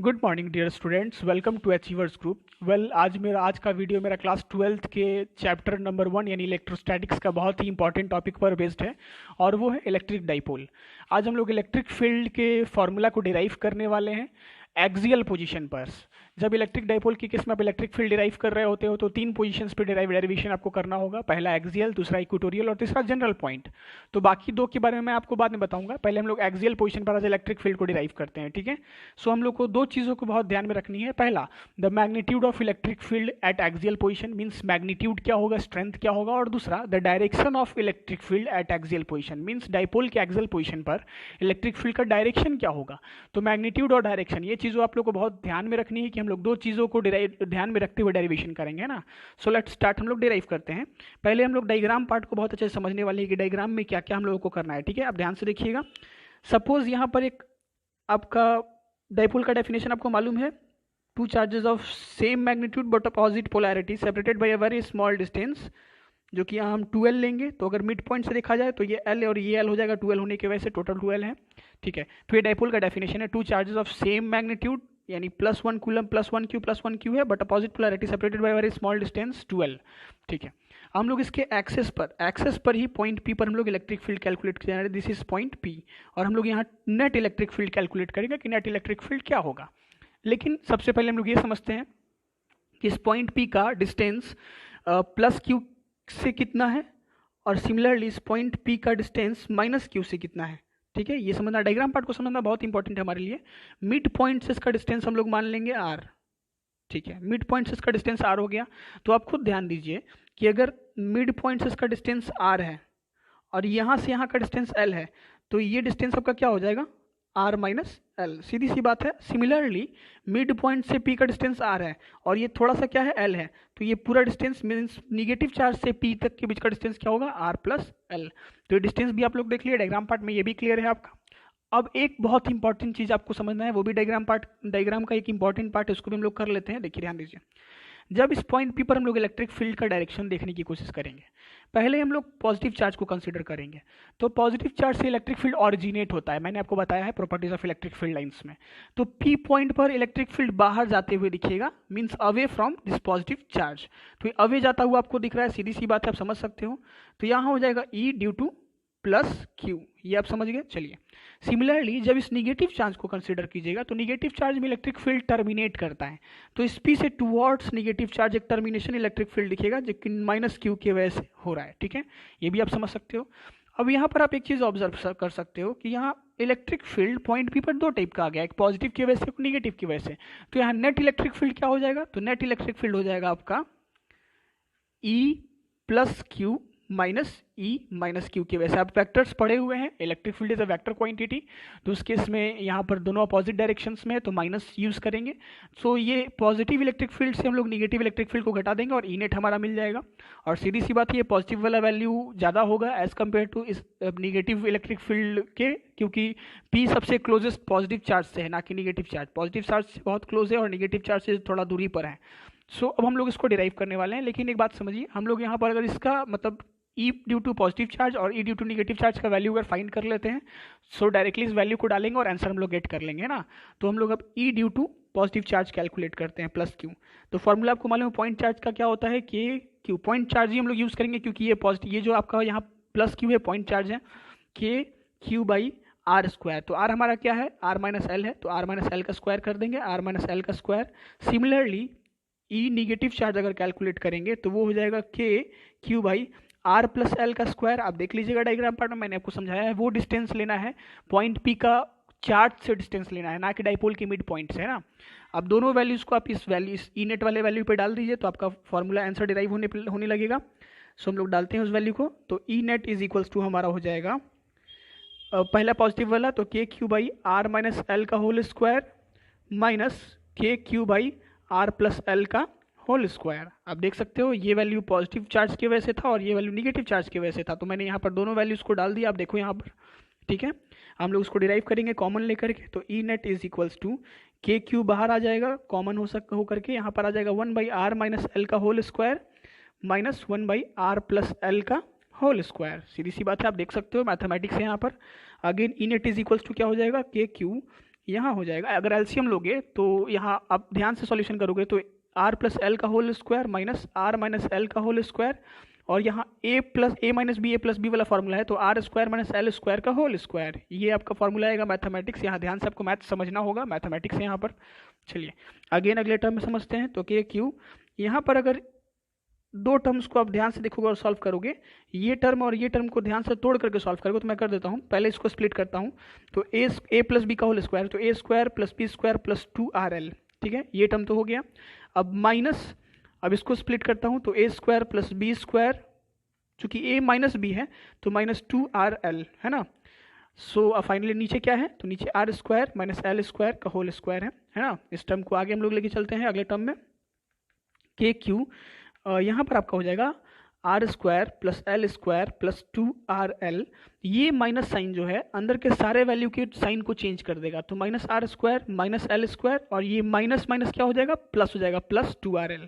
Good morning dear students, welcome to achievers group. आज का video मेरा क्लास 12th के चैप्टर नंबर 1 यानी इलेक्ट्रोस्टैटिक्स का बहुत ही इंपॉर्टेंट टॉपिक पर बेस्ड है और वो है इलेक्ट्रिक डाइपोल। आज हम लोग इलेक्ट्रिक फील्ड के फॉर्मूला को डिराइव करने वाले हैं एक्सियल पोजीशन पर। जब इलेक्ट्रिक डाइपोल की केस में आप इलेक्ट्रिक फील्ड डिराइव कर रहे होते हो तो तीन पोजीशंस पे डेरिवेशन आपको करना होगा। पहला एक्सियल, दूसरा इक्वेटोरियल और तीसरा जनरल पॉइंट। तो बाकी दो के बारे में मैं आपको बाद में बताऊंगा। पहले हम लोग एक्सियल पोजीशन पर आज इलेक्ट्रिक फील्ड को डिराइव करते हैं, ठीक है। सो हम लोग को दो चीज़ों को बहुत ध्यान में रखनी है। पहला, the magnitude of electric field at axial position, means magnitude क्या होगा, स्ट्रेंथ क्या होगा। और दूसरा, the direction of electric field at axial position, means dipole के एक्सियल पोजीशन पर इलेक्ट्रिक फील्ड का डायरेक्शन क्या होगा। तो मैग्नीट्यूड और डायरेक्शन, ये चीज़ों आप लोग को बहुत ध्यान में रखनी है कि हम लोग दो चीज़ों को ध्यान में रखते हुए डेरिवेशन करेंगे ना। So let's start. हम लोग डेराइव करते हैं। पहले हम लोग डायग्राम पार्ट को बहुत अच्छे से समझने वाले हैं कि डायग्राम में क्या क्या हम लोगों को करना है, ठीक है। आप ध्यान से देखिएगा। सपोज यहाँ पर एक आपका डाइपोल का डेफिनेशन आपको मालूम है, two charges of same magnitude but opposite polarity separated by a very small distance, जो कि यहाँ हम 2L लेंगे। तो अगर मिड पॉइंट से देखा जाए तो ये L और ये L हो जाएगा। 2L होने की वजह से टोटल 2L है, ठीक है। तो ये डाइपोल का डेफिनेशन है, two charges of same magnitude यानी +1 कूलम +1 Q है, but opposite polarity separated by very small distance 2L, ठीक है। हम लोग इसके एक्सेस पर ही पॉइंट P पर हम लोग इलेक्ट्रिक फील्ड कैलकुलेट करेंगे। दिस इज पॉइंट P और हम लोग यहाँ नेट इलेक्ट्रिक फील्ड कैलकुलेट करेंगे कि नेट इलेक्ट्रिक फील्ड क्या होगा। लेकिन सबसे पहले हम लोग ये समझते हैं कि इस पॉइंट P का डिस्टेंस +Q से कितना है और सिमिलरली इस पॉइंट P का डिस्टेंस -Q से कितना है, ठीक है। ये समझना, डायग्राम पार्ट को समझना बहुत इंपॉर्टेंट है हमारे लिए। मिड पॉइंट से इसका डिस्टेंस हम लोग मान लेंगे R, ठीक है। मिड पॉइंट से इसका डिस्टेंस R हो गया। तो आप खुद ध्यान दीजिए कि अगर मिड पॉइंट से इसका डिस्टेंस R है और यहाँ से यहाँ का डिस्टेंस L है, तो ये डिस्टेंस आपका क्या हो जाएगा, R माइनस L। सीधी सी बात है। सिमिलरली मिड पॉइंट से P का डिस्टेंस R है और ये थोड़ा सा क्या है, L है, तो ये पूरा डिस्टेंस मीन्स निगेटिव चार्ज से P तक के बीच का डिस्टेंस क्या होगा, R प्लस L। तो ये डिस्टेंस भी आप लोग देख लिए, डायग्राम पार्ट में ये भी क्लियर है आपका। अब एक बहुत इंपॉर्टेंट चीज़ आपको समझना है, वो भी डायग्राम का एक इंपॉर्टेंट पार्ट है, उसको भी हम लोग कर लेते हैं। देखिए ध्यान दीजिए, जब इस पॉइंट P पर हम लोग इलेक्ट्रिक फील्ड का डायरेक्शन देखने की कोशिश करेंगे, पहले हम लोग पॉजिटिव चार्ज को कंसीडर करेंगे। तो पॉजिटिव चार्ज से इलेक्ट्रिक फील्ड ऑरिजिनेट होता है, मैंने आपको बताया है properties of electric field lines में। तो P पॉइंट पर इलेक्ट्रिक फील्ड बाहर जाते हुए दिखेगा, means away from this positive charge. तो ये अवे जाता हुआ आपको दिख रहा है, सीधी सी बात है, आप समझ सकते हो। तो यहाँ हो जाएगा E ड्यू टू +Q, ये आप समझ गए। चलिए, सिमिलरली जब इस निगेटिव चार्ज को कंसीडर कीजिएगा तो निगेटिव चार्ज में इलेक्ट्रिक फील्ड टर्मिनेट करता है। तो इस P से टुवर्ड्स निगेटिव चार्ज एक टर्मिनेशन इलेक्ट्रिक फील्ड दिखेगा, जो कि -Q की वजह से हो रहा है, ठीक है। ये भी आप समझ सकते हो। अब यहाँ पर आप एक चीज़ ऑब्जर्व कर सकते हो कि यहाँ इलेक्ट्रिक फील्ड पॉइंट P पर दो टाइप का आ गया, एक पॉजिटिव की वजह से, एक निगेटिव की वजह से। तो यहाँ नेट इलेक्ट्रिक फील्ड क्या हो जाएगा, तो नेट इलेक्ट्रिक फील्ड हो जाएगा आपका E plus Q minus E minus Q की वजह से। आप वेक्टर्स पढ़े हुए हैं, electric field is a vector quantity. तो उस केस में यहाँ पर दोनों अपोजिट डायरेक्शंस में है तो माइनस यूज करेंगे। सो ये पॉजिटिव इलेक्ट्रिक फील्ड से हम लोग निगेटिव इलेक्ट्रिक फील्ड को घटा देंगे और ई नेट हमारा मिल जाएगा। और सीधी सी बात है, ये पॉजिटिव वाला वैल्यू ज़्यादा होगा एज कम्पेयर टू इस निगेटिव इलेक्ट्रिक फील्ड के, क्योंकि P सबसे क्लोजेस्ट पॉजिटिव चार्ज से है, ना कि निगेटिव चार्ज। पॉजिटिव चार्ज से बहुत क्लोज है और निगेटिव चार्ज से थोड़ा दूरी पर है। सो अब हम लोग इसको डिराइव करने वाले हैं। लेकिन एक बात समझिए, हम लोग यहाँ पर अगर इसका मतलब E due to positive charge और E due to negative charge का वैल्यू अगर फाइंड कर लेते हैं, सो डायरेक्टली इस वैल्यू को डालेंगे और आंसर हम लोग गेट कर लेंगे ना। तो हम लोग अब E due to positive charge calculate करते हैं +Q। तो फॉर्मूला आपको मालूम है पॉइंट चार्ज का क्या होता है, KQ। पॉइंट चार्ज ही हम लोग यूज़ करेंगे क्योंकि ये पॉजिटिव, ये जो आपका यहाँ +Q है पॉइंट चार्ज है, KQ बाई R स्क्वायर। तो R हमारा क्या है, R माइनस L है, तो R माइनस L का स्क्वायर कर देंगे, R माइनस L का square. Similarly E negative charge अगर कैलकुलेट करेंगे तो वो हो जाएगा KQ by R plus L का स्क्वायर। आप देख लीजिएगा डायग्राम पार्ट में, मैंने आपको समझाया है। वो डिस्टेंस लेना है पॉइंट P का चार्ज से डिस्टेंस लेना है, ना कि डाइपोल की मिड पॉइंट से, है ना। अब दोनों वैल्यूज़ को आप इस ई नेट वाले वैल्यू पे डाल दीजिए तो आपका फॉर्मूला आंसर डिराइव होने लगेगा। सो हम लोग डालते हैं उस वैल्यू को, तो E net is equals to हमारा हो जाएगा पहला पॉजिटिव वाला, तो KQ by R minus L का whole square minus KQ by R plus L का होल स्क्वायर। आप देख सकते हो ये वैल्यू पॉजिटिव चार्ज की वजह से था और ये वैल्यू निगेटिव चार्ज की वजह से था। तो मैंने यहाँ पर दोनों वैल्यूज़ को डाल दिया, आप देखो यहाँ पर, ठीक है। हम लोग उसको डिराइव करेंगे कॉमन लेकर के, तो E net is equals to KQ बाहर आ जाएगा कॉमन हो करके, यहाँ पर आ जाएगा 1/R माइनस L का whole square minus 1/R plus L का होल स्क्वायर। सीधी सी बात है, आप देख सकते हो मैथमेटिक्स है यहाँ पर। Again E net is equals to क्या हो जाएगा, KQ यहाँ हो जाएगा, अगर एलसीएम लोगे तो यहाँ आप ध्यान से सॉल्यूशन करोगे तो आर प्लस एल का whole square minus r minus l का होल स्क्वायर, और यहाँ a minus b a plus b वाला फॉर्मूला है तो r square minus l square का होल स्क्वायर, ये आपका फॉर्मूला आएगा मैथमेटिक्स। यहाँ ध्यान से आपको मैथ समझना होगा, मैथमेटिक्स है यहाँ पर। चलिए अगेन अगले टर्म में समझते हैं। तो के क्यू, यहाँ पर अगर दो टर्म्स को आप ध्यान से देखोगे और सॉल्व करोगे, ये टर्म और ये टर्म को ध्यान से तोड़ करके सॉल्व करोगे, तो मैं कर देता हूँ, पहले इसको स्प्लिट करता हूँ। तो ए प्लस बी का होल स्क्वायर, तो A square plus B square plus 2RL, ठीक है, ये टर्म तो हो गया। अब माइनस, अब इसको स्प्लिट करता हूँ तो A square plus B square, चूंकि ए माइनस बी है तो माइनस 2RL है ना। सो अब फाइनली नीचे क्या है, तो नीचे r square minus l square का होल स्क्वायर है ना। इस टर्म को आगे हम लोग लेके चलते हैं अगले टर्म में। के क्यू, यहाँ पर आपका हो जाएगा r square plus l square plus 2RL, ये माइनस साइन जो है अंदर के सारे वैल्यू के साइन को चेंज कर देगा, तो minus r square minus l square, और ये माइनस माइनस क्या हो जाएगा, प्लस हो जाएगा, प्लस 2RL,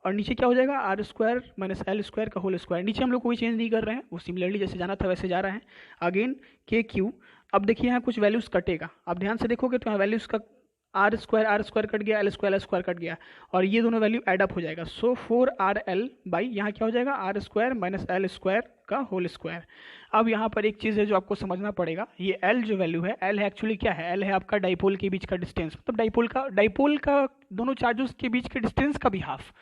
और नीचे क्या हो जाएगा r square minus l square का होल स्क्वायर। नीचे हम लोग कोई चेंज नहीं कर रहे हैं, वो सिमिलरली जैसे जाना था वैसे जा रहा है। अगेन के क्यू, अब देखिए यहाँ कुछ वैल्यूज कटेगा, आप ध्यान से देखोगे तो यहाँ वैल्यूज का आर स्क्वायर कट गया, एल स्क्वायर कट गया, और ये दोनों वैल्यू एड अप हो जाएगा। सो 4RL बाई यहाँ क्या हो जाएगा r square minus l square का होल स्क्वायर। अब यहाँ पर एक चीज़ है जो आपको समझना पड़ेगा, ये एल जो वैल्यू है, एल है एक्चुअली क्या है, एल है आपका डाइपोल के बीच का डिस्टेंस, मतलब डाइपोल का दोनों चार्जेस के बीच के डिस्टेंस का भी हाफ,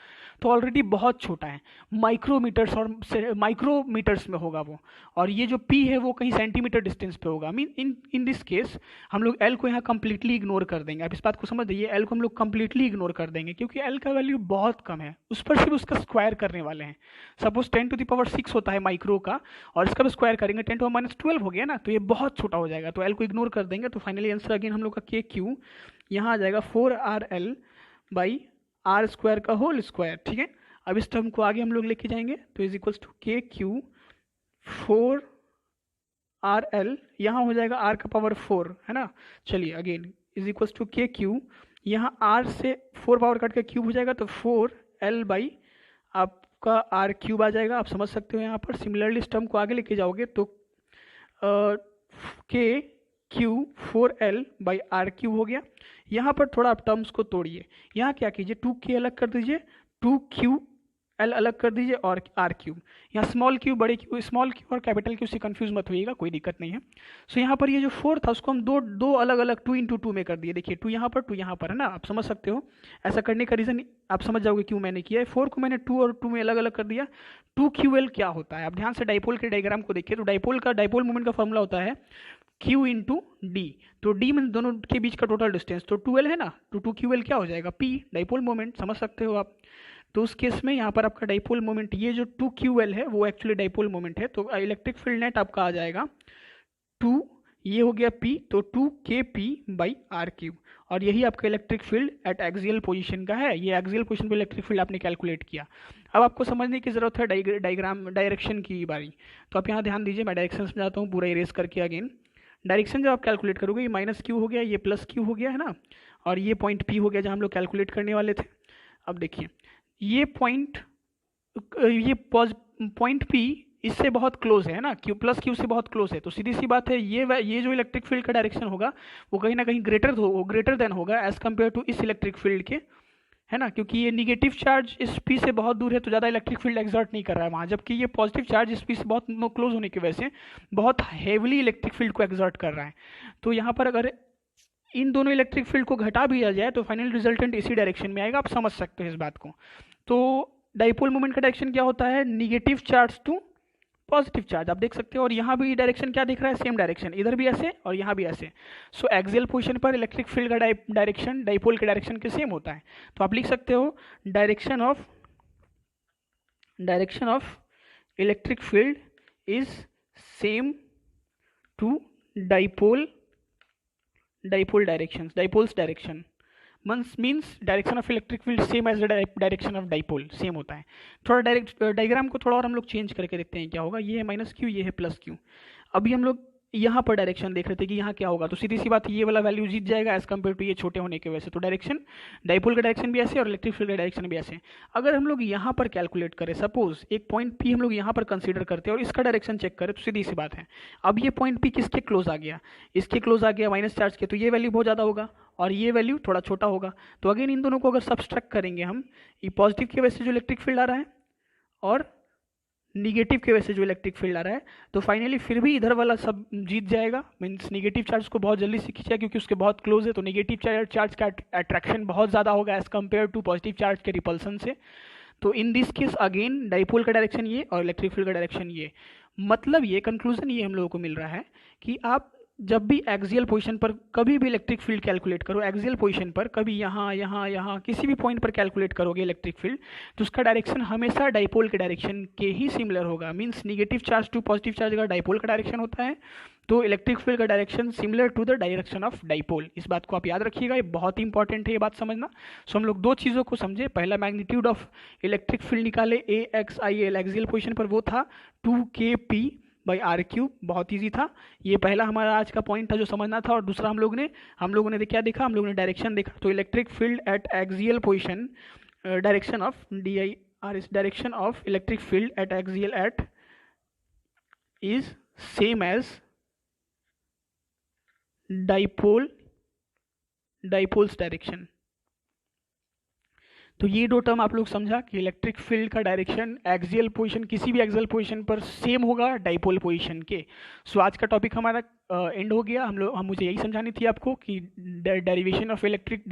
तो ऑलरेडी बहुत छोटा है, माइक्रोमीटर्स और माइक्रोमीटर्स में होगा वो, और ये जो पी है वो कहीं सेंटीमीटर डिस्टेंस पे होगा। मीन इन दिस केस हम लोग एल को यहाँ कंप्लीटली इग्नोर कर देंगे। आप इस बात को समझ जाइए, एल को हम लोग कंप्लीटली इग्नोर कर देंगे क्योंकि एल का वैल्यू बहुत कम है, उस पर सिर्फ उसका स्क्वायर करने वाले हैं। सपोज 10⁻⁶ होता है माइक्रो का, और इसका भी स्क्वायर करेंगे 10⁻⁻12 हो गया ना, तो ये बहुत छोटा हो जाएगा, तो एल को इग्नोर कर देंगे। तो फाइनली आंसर अगेन हम लोग का के क्यू यहाँ आ जाएगा 4RL बाई आर स्क्वायर का होल स्क्वायर, ठीक है। अब इस टर्म को आगे हम लोग लेके जाएंगे तो इज इक्वल्स टू के क्यू 4RL, यहाँ हो जाएगा r का पावर 4 है ना। चलिए अगेन इज इक्वल्स टू के क्यू, यहाँ r से 4 पावर कट के क्यूब हो जाएगा, तो 4L बाई आपका r क्यूब आ जाएगा। आप समझ सकते हो यहाँ पर। सिमिलरली इस टर्म को आगे लेके जाओगे तो के Q 4L by R cube हो गया। यहाँ पर थोड़ा आप टर्म्स को तोड़िए, यहाँ क्या कीजिए 2K अलग कर दीजिए, 2QL अलग कर दीजिए, और आर क्यूब, यहाँ स्मॉल क्यू बड़े क्यू, स्मॉल क्यू और कैपिटल क्यू से कंफ्यूज मत होइएगा, कोई दिक्कत नहीं है। सो यहाँ पर ये जो 4 था उसको हम दो अलग अलग 2 × 2 में कर दिए। देखिए 2 यहाँ पर 2 यहाँ पर है ना, आप समझ सकते हो। ऐसा करने का रीज़न आप समझ जाओगे क्यों मैंने किया है। 4 को मैंने 2 और 2 में अलग अलग कर दिया। 2QL क्या होता है, आप ध्यान से डाइपोल के डायग्राम को देखिए, तो डाइपोल मोमेंट का फॉर्मूला होता है Q × D, तो D में दोनों के बीच का टोटल डिस्टेंस, तो 2L है ना, तो 2QL क्या हो जाएगा P, डाइपोल मोमेंट, समझ सकते हो आप। तो उस केस में यहाँ पर आपका डाइपोल मोमेंट, ये जो 2QL है वो एक्चुअली डाइपोल मोमेंट है, तो इलेक्ट्रिक फील्ड नेट आपका आ जाएगा 2, ये हो गया P, तो 2KP बाई आर क्यूब, और यही आपका electric field at axial position का है। ये एक्सियल पोजीशन पे इलेक्ट्रिक फील्ड आपने कैलकुलेट किया। अब आपको समझने की जरूरत है डायरेक्शन की बारी, तो आप यहाँ ध्यान दीजिए, मैं डायरेक्शन समझाता हूँ पूरा इरेज करके। अगेन डायरेक्शन जब आप कैलकुलेट करोगे, ये माइनस क्यू हो गया, ये प्लस क्यू हो गया है ना, और ये पॉइंट P हो गया जहाँ हम लोग कैलकुलेट करने वाले थे। अब देखिए ये पॉइंट P इससे बहुत क्लोज है ना, Q प्लस Q से बहुत क्लोज है, तो सीधी सी बात है ये जो इलेक्ट्रिक फील्ड का डायरेक्शन होगा वो कहीं ना कहीं ग्रेटर देन होगा एज कम्पेयर टू इस इलेक्ट्रिक फील्ड के, है ना, क्योंकि ये निगेटिव चार्ज इस P से बहुत दूर है तो ज़्यादा इलेक्ट्रिक फील्ड एक्सर्ट नहीं कर रहा है वहाँ, जबकि ये पॉजिटिव चार्ज इस P से बहुत क्लोज होने की वजह से बहुत हैवीली इलेक्ट्रिक फील्ड को एक्सर्ट कर रहा है। तो यहाँ पर अगर इन दोनों इलेक्ट्रिक फील्ड को घटा भी दिया जाए तो फाइनल रिजल्टेंट इसी डायरेक्शन में आएगा, आप समझ सकते हो इस बात को। तो डाइपोल मोमेंट का डायरेक्शन क्या होता है, negative charge to positive charge, आप देख सकते हो। और यहाँ भी डायरेक्शन क्या दिख रहा है, सेम डायरेक्शन, इधर भी ऐसे और यहाँ भी ऐसे। सो एक्सियल पोजीशन पर इलेक्ट्रिक फील्ड का डायरेक्शन डाइपोल के डायरेक्शन के सेम होता है, तो आप लिख सकते हो direction of electric field is same to dipole's direction means direction of electric field same as the direction of dipole, same होता है। थोड़ा डायग्राम को थोड़ा और हम लोग चेंज करके देखते हैं क्या होगा। ये है माइनस क्यू, ये है प्लस क्यू। अभी हम लोग यहाँ पर डायरेक्शन देख रहे थे कि यहाँ क्या होगा, तो सीधी सी बात ये वाला वैल्यू जीत जाएगा एज कम्पेयर टू ये छोटे होने की वजह से। तो डायरेक्शन, डाइपोल का डायरेक्शन भी ऐसे और इलेक्ट्रिक फील्ड का डायरेक्शन भी ऐसे। अगर हम लोग यहाँ पर कैलकुलेट करें, सपोज एक पॉइंट पी हम लोग यहाँ पर कंसीडर करते हैं और इसका डायरेक्शन चेक करें, तो सीधी सी बात है, अब ये पॉइंट पी किसके क्लोज आ गया, इसके क्लोज आ गया माइनस चार्ज के, तो ये वैल्यू बहुत ज़्यादा होगा और ये वैल्यू थोड़ा छोटा होगा। तो अगेन इन दोनों को अगर सब्सट्रैक्ट करेंगे हम, ये पॉजिटिव की वजह से जो इलेक्ट्रिक फील्ड आ रहा है और निगेटिव की वजह से जो इलेक्ट्रिक फील्ड आ रहा है, तो फाइनली फिर भी इधर वाला सब जीत जाएगा। मीन्स निगेटिव चार्ज को बहुत जल्दी से खींचा क्योंकि उसके बहुत क्लोज है, तो निगेटिव चार्ज का अट्रैक्शन बहुत ज़्यादा होगा as compared to positive charge के रिपल्सन से। तो in this case again dipole का डायरेक्शन ये और इलेक्ट्रिक फील्ड का डायरेक्शन ये। मतलब ये कंक्लूजन ये हम लोगों को मिल रहा है कि आप जब भी एक्सियल पोजीशन पर कभी भी इलेक्ट्रिक फील्ड कैलकुलेट करो, एक्सियल पोजीशन पर कभी यहाँ यहाँ यहाँ किसी भी पॉइंट पर कैलकुलेट करोगे इलेक्ट्रिक फील्ड, तो उसका डायरेक्शन हमेशा डाइपोल के डायरेक्शन के ही सिमिलर होगा। Means negative charge to positive charge का डाइपोल का डायरेक्शन होता है, तो इलेक्ट्रिक फील्ड का direction similar to the direction of dipole. इस बात को आप याद रखिएगा, ये बहुत ही इंपॉर्टेंट है ये बात समझना। सो हम लोग दो चीज़ों को समझे, पहला मैग्नीट्यूड ऑफ इलेक्ट्रिक फील्ड निकाले A X I L axial position पर, वो था 2kp बाई आर क्यूब, बहुत ईजी था। ये पहला हमारा आज का पॉइंट था जो समझना था। और दूसरा हम लोगों ने क्या देखा, हम लोगों ने डायरेक्शन देखा। तो electric field at axial position, direction of d i r is direction of electric field at axial at is same as dipole's direction. तो ये दो टर्म आप लोग समझा कि इलेक्ट्रिक फील्ड का डायरेक्शन एक्सियल पोजीशन, किसी भी एक्सियल पोजीशन पर सेम होगा डाइपोल पोजीशन के। सो आज का टॉपिक हमारा एंड हो गया। मुझे यही समझानी थी आपको कि derivation of electric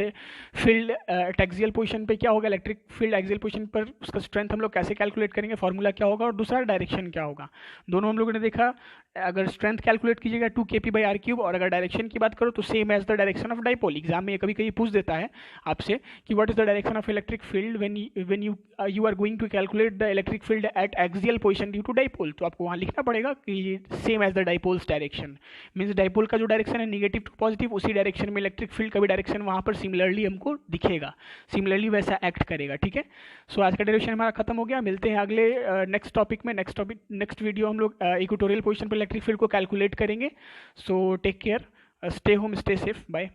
field at axial position पे क्या होगा, इलेक्ट्रिक फील्ड एक्सियल पोजीशन पर उसका स्ट्रेंथ हम लोग कैसे कैलकुलेट करेंगे, फॉर्मूला क्या होगा, और दूसरा डायरेक्शन क्या होगा। दोनों हम लोगों ने देखा। अगर स्ट्रेंथ कैलकुलेट कीजिएगा 2kp बाई आर क्यूब, और अगर डायरेक्शन की बात करो तो same as the direction of dipole. Exam में कभी कभी पूछ देता है आपसे कि what is the direction of electric field when you are going to calculate the electric field at axial position due to dipole. तो आपको वहाँ लिखना पड़ेगा कि same as the dipole's direction. Means dipole का जो डायरेक्शन है नेगेटिव टू पॉजिटिव, उसी डायरेक्शन में इलेक्ट्रिक फील्ड का भी डायरेक्शन वहाँ पर सिमिलरली हमको दिखेगा, सिमिलरली वैसा एक्ट करेगा। ठीक है, सो आज का डेरिवेशन हमारा खत्म हो गया। मिलते हैं अगले नेक्स्ट टॉपिक में। नेक्स्ट वीडियो हम लोग इक्वेटोरियल पोजीशन पर इलेक्ट्रिक फील्ड को कैलकुलेट करेंगे। So take care, stay home, stay safe, bye.